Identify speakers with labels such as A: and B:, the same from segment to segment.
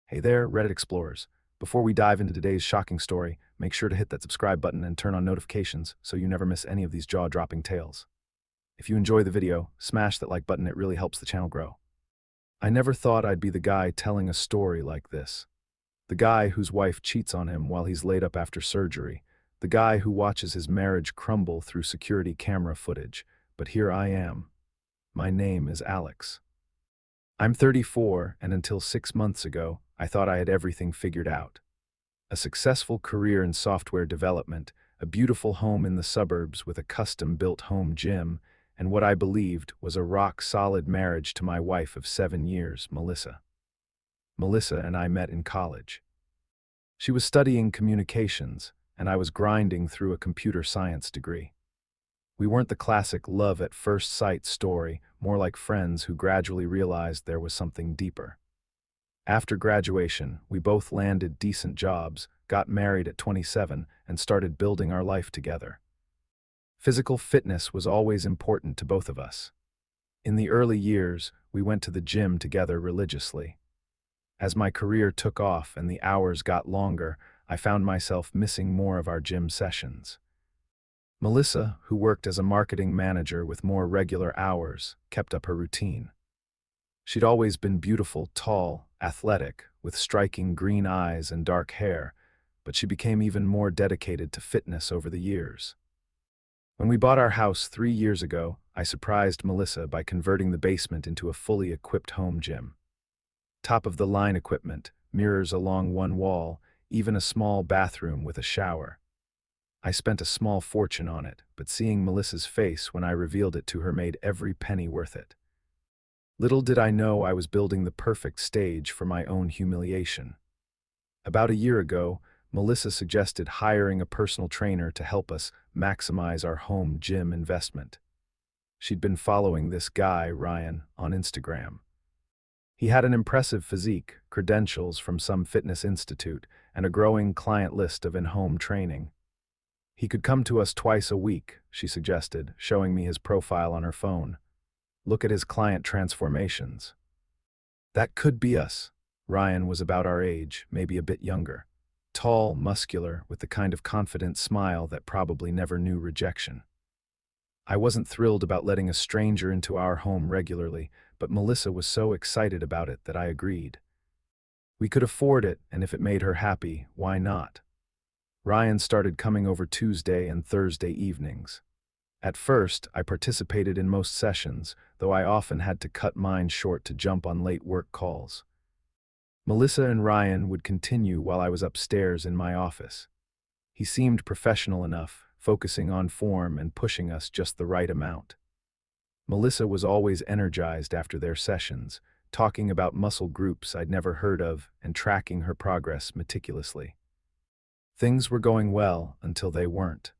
A: Hey there, Reddit explorers. Before we dive into today's shocking story, make sure to hit that subscribe button and turn on notifications so you never miss any of these jaw-dropping tales. If you enjoy the video, smash that like button, it really helps the channel grow. I never thought I'd be the guy telling a story like this. The guy whose wife cheats on him while he's laid up after surgery. The guy who watches his marriage crumble through security camera footage. But here I am. My name is Alex. I'm 34, and until 6 months ago, I thought I had everything figured out. A successful career in software development, a beautiful home in the suburbs with a custom-built home gym, and what I believed was a rock-solid marriage to my wife of 7 years, Melissa. Melissa and I met in college. She was studying communications, and I was grinding through a computer science degree. We weren't the classic love at first sight story, more like friends who gradually realized there was something deeper. After graduation, we both landed decent jobs, got married at 27, and started building our life together. Physical fitness was always important to both of us. In the early years, we went to the gym together religiously. As my career took off and the hours got longer, I found myself missing more of our gym sessions. Melissa, who worked as a marketing manager with more regular hours, kept up her routine. She'd always been beautiful, tall, athletic, with striking green eyes and dark hair, but she became even more dedicated to fitness over the years. When we bought our house 3 years ago, I surprised Melissa by converting the basement into a fully equipped home gym. Top-of-the-line equipment, mirrors along one wall, even a small bathroom with a shower. I spent a small fortune on it, but seeing Melissa's face when I revealed it to her made every penny worth it. Little did I know I was building the perfect stage for my own humiliation. About a year ago, Melissa suggested hiring a personal trainer to help us maximize our home gym investment. She'd been following this guy, Ryan, on Instagram. He had an impressive physique, credentials from some fitness institute, and a growing client list of in-home training. He could come to us twice a week, she suggested, showing me his profile on her phone. Look at his client transformations. That could be us. Ryan was about our age, maybe a bit younger. Tall, muscular, with the kind of confident smile that probably never knew rejection. I wasn't thrilled about letting a stranger into our home regularly, but Melissa was so excited about it that I agreed. We could afford it, and if it made her happy, why not? Ryan started coming over Tuesday and Thursday evenings. At first, I participated in most sessions, though I often had to cut mine short to jump on late work calls. Melissa and Ryan would continue while I was upstairs in my office. He seemed professional enough, focusing on form and pushing us just the right amount. Melissa was always energized after their sessions, talking about muscle groups I'd never heard of and tracking her progress meticulously. Things were going well until they weren't.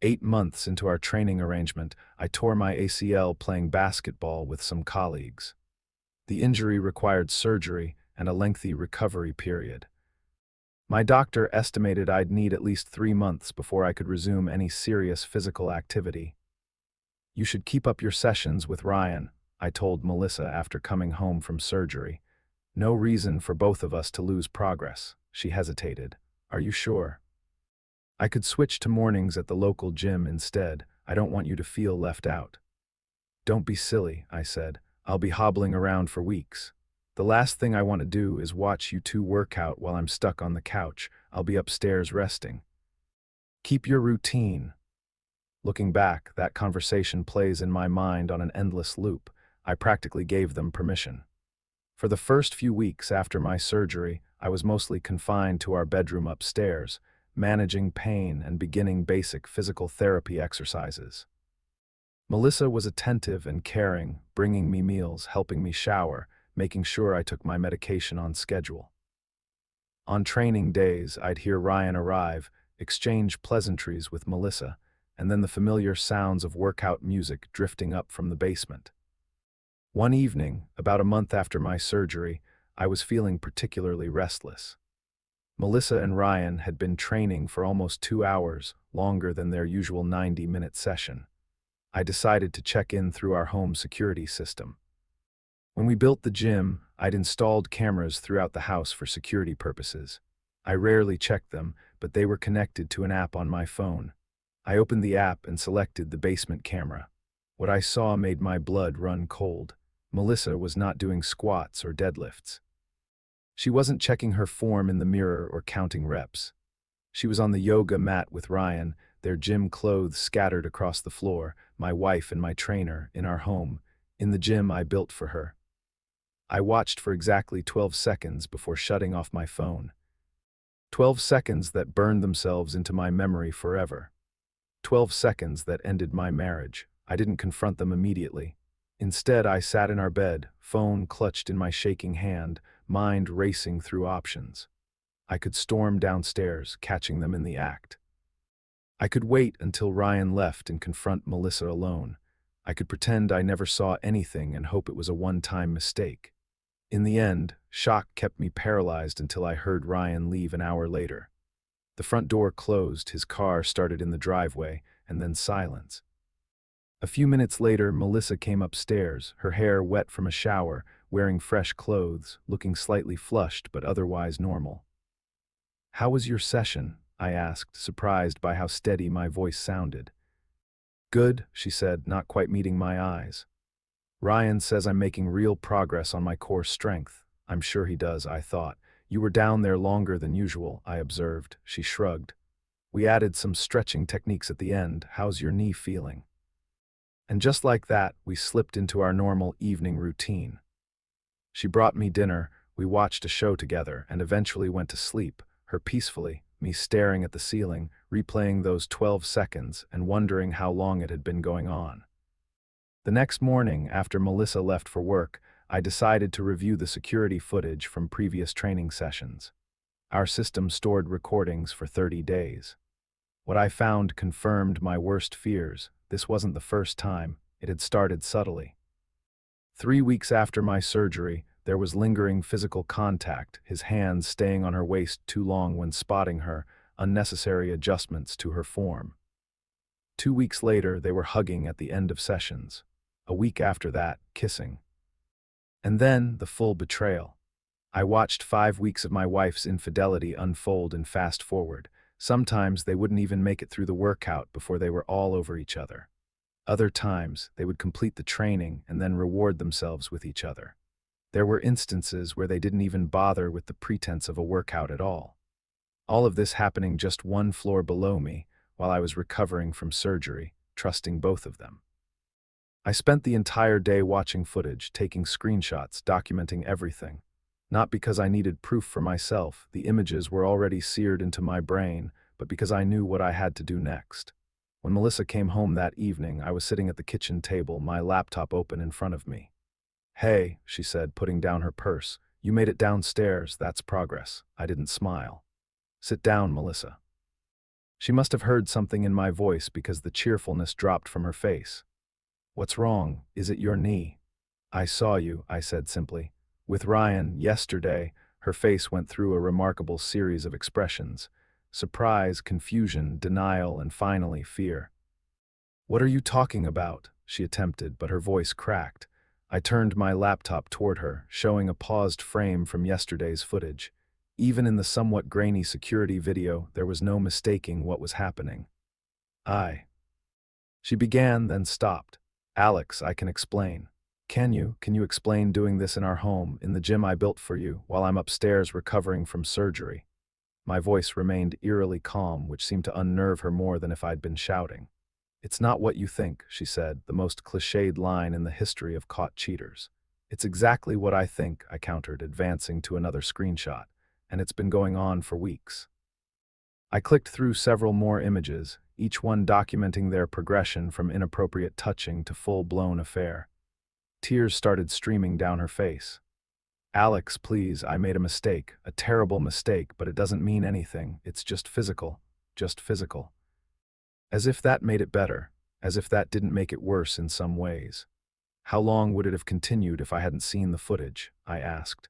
A: 8 months into our training arrangement, I tore my ACL playing basketball with some colleagues. The injury required surgery and a lengthy recovery period. My doctor estimated I'd need at least 3 months before I could resume any serious physical activity. You should keep up your sessions with Ryan, I told Melissa after coming home from surgery. No reason for both of us to lose progress. She hesitated. Are you sure? I could switch to mornings at the local gym instead. I don't want you to feel left out. Don't be silly, I said. I'll be hobbling around for weeks. The last thing I want to do is watch you two work out while I'm stuck on the couch. I'll be upstairs resting. Keep your routine. Looking back, that conversation plays in my mind on an endless loop. I practically gave them permission. For the first few weeks after my surgery, I was mostly confined to our bedroom upstairs, managing pain and beginning basic physical therapy exercises. Melissa was attentive and caring, bringing me meals, helping me shower, making sure I took my medication on schedule. On training days, I'd hear Ryan arrive, exchange pleasantries with Melissa, and then the familiar sounds of workout music drifting up from the basement. One evening, about a month after my surgery, I was feeling particularly restless. Melissa and Ryan had been training for almost 2 hours, longer than their usual 90-minute session. I decided to check in through our home security system. When we built the gym, I'd installed cameras throughout the house for security purposes. I rarely checked them, but they were connected to an app on my phone. I opened the app and selected the basement camera. What I saw made my blood run cold. Melissa was not doing squats or deadlifts. She wasn't checking her form in the mirror or counting reps. She was on the yoga mat with Ryan, their gym clothes scattered across the floor, my wife and my trainer, in our home, in the gym I built for her. I watched for exactly 12 seconds before shutting off my phone. 12 seconds that burned themselves into my memory forever. 12 seconds that ended my marriage. I didn't confront them immediately. Instead, I sat in our bed, phone clutched in my shaking hand, mind racing through options. I could storm downstairs, catching them in the act. I could wait until Ryan left and confront Melissa alone. I could pretend I never saw anything and hope it was a one-time mistake. In the end, shock kept me paralyzed until I heard Ryan leave an hour later. The front door closed, his car started in the driveway, and then silence. A few minutes later, Melissa came upstairs, her hair wet from a shower, wearing fresh clothes, looking slightly flushed but otherwise normal. "How was your session?" I asked, surprised by how steady my voice sounded. "Good," she said, not quite meeting my eyes. "Ryan says I'm making real progress on my core strength." "I'm sure he does," I thought. "You were down there longer than usual," I observed. She shrugged. "We added some stretching techniques at the end. How's your knee feeling?" And just like that, we slipped into our normal evening routine. She brought me dinner, we watched a show together, and eventually went to sleep, her peacefully, me staring at the ceiling, replaying those 12 seconds and wondering how long it had been going on. The next morning, after Melissa left for work, I decided to review the security footage from previous training sessions. Our system stored recordings for 30 days. What I found confirmed my worst fears. This wasn't the first time. It had started subtly. 3 weeks after my surgery, there was lingering physical contact, his hands staying on her waist too long when spotting her, unnecessary adjustments to her form. 2 weeks later, they were hugging at the end of sessions. A week after that, kissing. And then, the full betrayal. I watched 5 weeks of my wife's infidelity unfold in fast forward. Sometimes they wouldn't even make it through the workout before they were all over each other. Other times, they would complete the training and then reward themselves with each other. There were instances where they didn't even bother with the pretense of a workout at all. All of this happening just one floor below me while I was recovering from surgery, trusting both of them. I spent the entire day watching footage, taking screenshots, documenting everything. Not because I needed proof for myself, the images were already seared into my brain, but because I knew what I had to do next. When Melissa came home that evening, I was sitting at the kitchen table, my laptop open in front of me. "Hey," she said, putting down her purse. "You made it downstairs, that's progress." I didn't smile. "Sit down, Melissa." She must have heard something in my voice because the cheerfulness dropped from her face. "What's wrong? Is it your knee?" "I saw you," I said simply. "With Ryan, yesterday." Her face went through a remarkable series of expressions. Surprise, confusion, denial, and finally fear. "What are you talking about?" she attempted, but her voice cracked. I turned my laptop toward her, showing a paused frame from yesterday's footage. Even in the somewhat grainy security video, there was no mistaking what was happening. She began, then stopped. "Alex, I can explain." Can you explain doing this in our home, in the gym I built for you, while I'm upstairs recovering from surgery?" My voice remained eerily calm, which seemed to unnerve her more than if I'd been shouting. "It's not what you think," she said, the most cliched line in the history of caught cheaters. "It's exactly what I think," I countered, advancing to another screenshot, "and it's been going on for weeks." I clicked through several more images, each one documenting their progression from inappropriate touching to full-blown affair. Tears started streaming down her face. "Alex, please, I made a mistake, a terrible mistake, but it doesn't mean anything. It's just physical. Just physical." As if that made it better, as if that didn't make it worse in some ways. "How long would it have continued if I hadn't seen the footage?" I asked.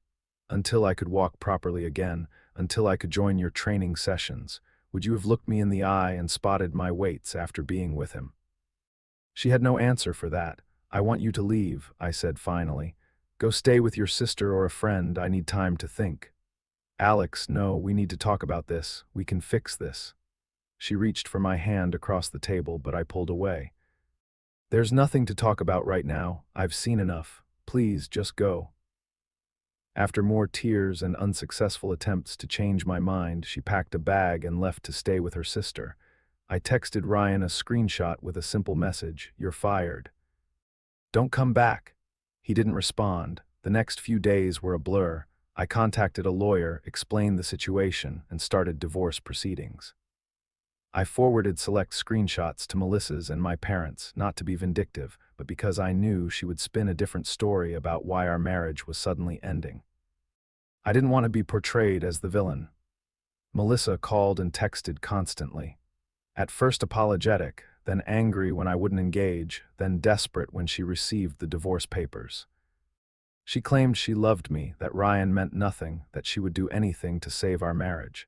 A: "Until I could walk properly again, until I could join your training sessions. Would you have looked me in the eye and spotted my weights after being with him?" She had no answer for that. "I want you to leave," I said finally. Go stay with your sister or a friend. I need time to think. Alex, no, we need to talk about this. We can fix this. She reached for my hand across the table, but I pulled away. There's nothing to talk about right now. I've seen enough. Please, just go. After more tears and unsuccessful attempts to change my mind, she packed a bag and left to stay with her sister. I texted Ryan a screenshot with a simple message, "You're fired." "Don't come back." He didn't respond. The next few days were a blur. I contacted a lawyer, explained the situation, and started divorce proceedings. I forwarded select screenshots to Melissa's and my parents, not to be vindictive, but because I knew she would spin a different story about why our marriage was suddenly ending. I didn't want to be portrayed as the villain. Melissa called and texted constantly. At first apologetic, then angry when I wouldn't engage, then desperate when she received the divorce papers. She claimed she loved me, that Ryan meant nothing, that she would do anything to save our marriage.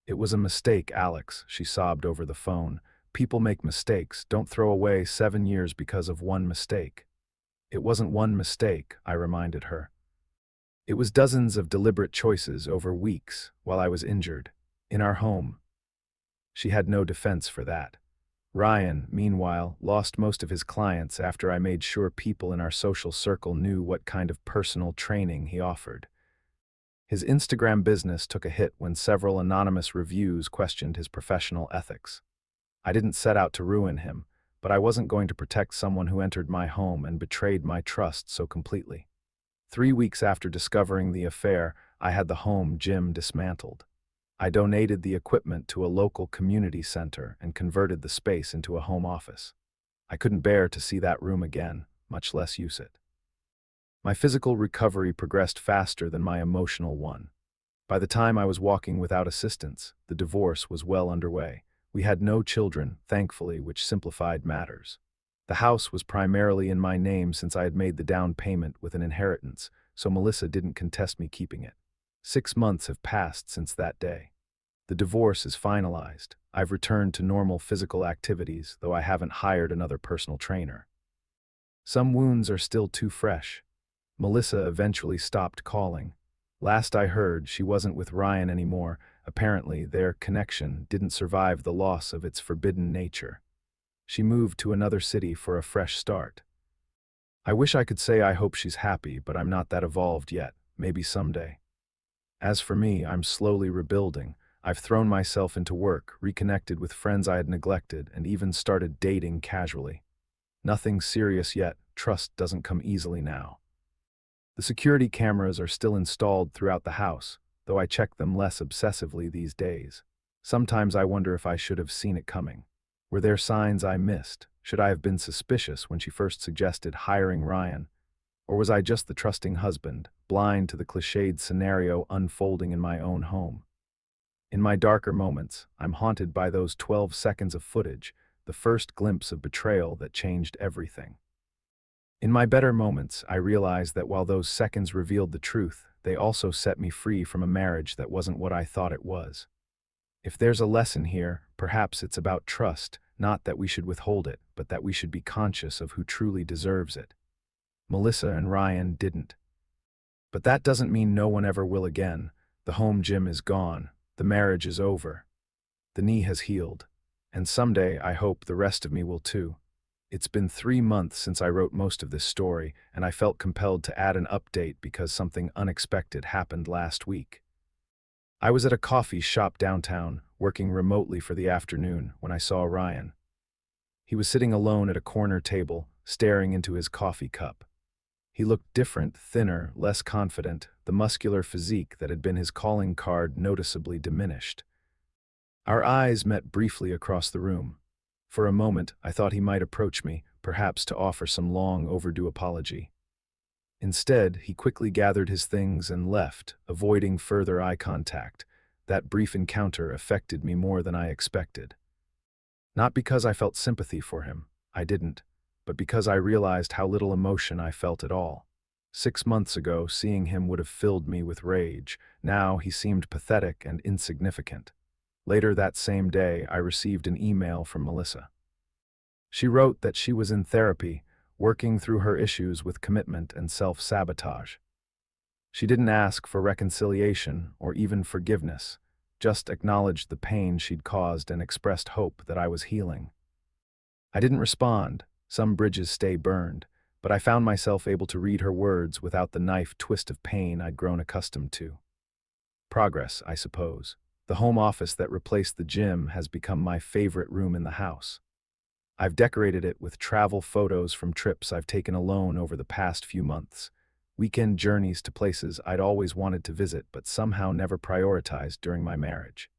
A: "It was a mistake, Alex," she sobbed over the phone. "People make mistakes. Don't throw away 7 years because of one mistake." "It wasn't one mistake," I reminded her. "It was dozens of deliberate choices over weeks while I was injured, in our home." She had no defense for that. Ryan, meanwhile, lost most of his clients after I made sure people in our social circle knew what kind of personal training he offered. His Instagram business took a hit when several anonymous reviews questioned his professional ethics. I didn't set out to ruin him, but I wasn't going to protect someone who entered my home and betrayed my trust so completely. 3 weeks after discovering the affair, I had the home gym dismantled. I donated the equipment to a local community center and converted the space into a home office. I couldn't bear to see that room again, much less use it. My physical recovery progressed faster than my emotional one. By the time I was walking without assistance, the divorce was well underway. We had no children, thankfully, which simplified matters. The house was primarily in my name since I had made the down payment with an inheritance, so Melissa didn't contest me keeping it. 6 months have passed since that day. The divorce is finalized. I've returned to normal physical activities, though I haven't hired another personal trainer. Some wounds are still too fresh. Melissa eventually stopped calling. Last I heard, she wasn't with Ryan anymore. Apparently, their connection didn't survive the loss of its forbidden nature. She moved to another city for a fresh start. I wish I could say I hope she's happy, but I'm not that evolved yet. Maybe someday. As for me, I'm slowly rebuilding. I've thrown myself into work, reconnected with friends I had neglected, and even started dating casually. Nothing serious yet. Trust doesn't come easily now. The security cameras are still installed throughout the house, though I check them less obsessively these days. Sometimes I wonder if I should have seen it coming. Were there signs I missed? Should I have been suspicious when she first suggested hiring Ryan? Or was I just the trusting husband, blind to the cliched scenario unfolding in my own home? In my darker moments, I'm haunted by those 12 seconds of footage, the first glimpse of betrayal that changed everything. In my better moments, I realize that while those seconds revealed the truth, they also set me free from a marriage that wasn't what I thought it was. If there's a lesson here, perhaps it's about trust, not that we should withhold it, but that we should be conscious of who truly deserves it. Melissa and Ryan didn't. But that doesn't mean no one ever will again. The home gym is gone. The marriage is over. The knee has healed. And someday, I hope, the rest of me will too. It's been 3 months since I wrote most of this story, and I felt compelled to add an update because something unexpected happened last week. I was at a coffee shop downtown, working remotely for the afternoon, when I saw Ryan. He was sitting alone at a corner table, staring into his coffee cup. He looked different, thinner, less confident, the muscular physique that had been his calling card noticeably diminished. Our eyes met briefly across the room. For a moment, I thought he might approach me, perhaps to offer some long overdue apology. Instead, he quickly gathered his things and left, avoiding further eye contact. That brief encounter affected me more than I expected. Not because I felt sympathy for him, I didn't, but because I realized how little emotion I felt at all. 6 months ago, seeing him would have filled me with rage. Now he seemed pathetic and insignificant. Later that same day, I received an email from Melissa. She wrote that she was in therapy, working through her issues with commitment and self-sabotage. She didn't ask for reconciliation or even forgiveness, just acknowledged the pain she'd caused and expressed hope that I was healing. I didn't respond, some bridges stay burned, but I found myself able to read her words without the knife twist of pain I'd grown accustomed to. Progress, I suppose. The home office that replaced the gym has become my favorite room in the house. I've decorated it with travel photos from trips I've taken alone over the past few months, weekend journeys to places I'd always wanted to visit but somehow never prioritized during my marriage.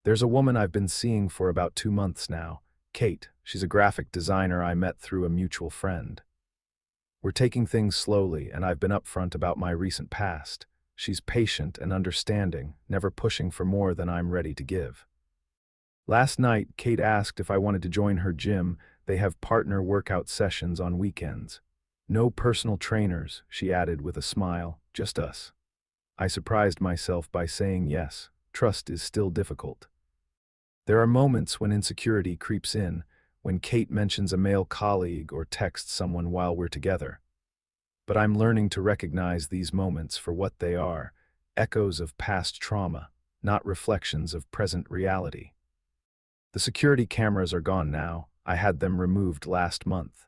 A: There's a woman I've been seeing for about 2 months now, Kate. She's a graphic designer I met through a mutual friend. We're taking things slowly, and I've been upfront about my recent past. She's patient and understanding, never pushing for more than I'm ready to give. Last night, Kate asked if I wanted to join her gym. They have partner workout sessions on weekends. No personal trainers, she added with a smile, just us. I surprised myself by saying yes. Trust is still difficult. There are moments when insecurity creeps in, when Kate mentions a male colleague or texts someone while we're together. But I'm learning to recognize these moments for what they are, echoes of past trauma, not reflections of present reality. The security cameras are gone now. I had them removed last month.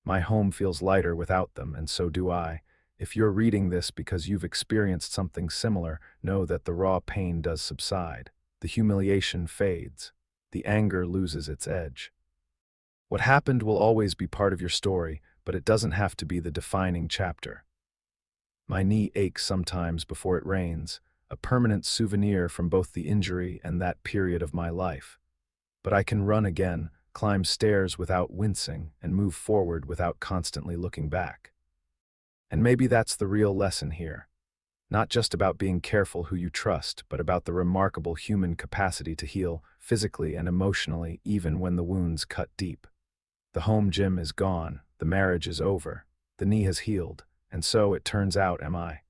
A: My home feels lighter without them, and so do I. If you're reading this because you've experienced something similar, know that the raw pain does subside. The humiliation fades. The anger loses its edge. What happened will always be part of your story, but it doesn't have to be the defining chapter. My knee aches sometimes before it rains, a permanent souvenir from both the injury and that period of my life. But I can run again, climb stairs without wincing, and move forward without constantly looking back. And maybe that's the real lesson here. Not just about being careful who you trust, but about the remarkable human capacity to heal physically and emotionally even when the wounds cut deep. The home gym is gone, the marriage is over, the knee has healed, and so, it turns out, am I.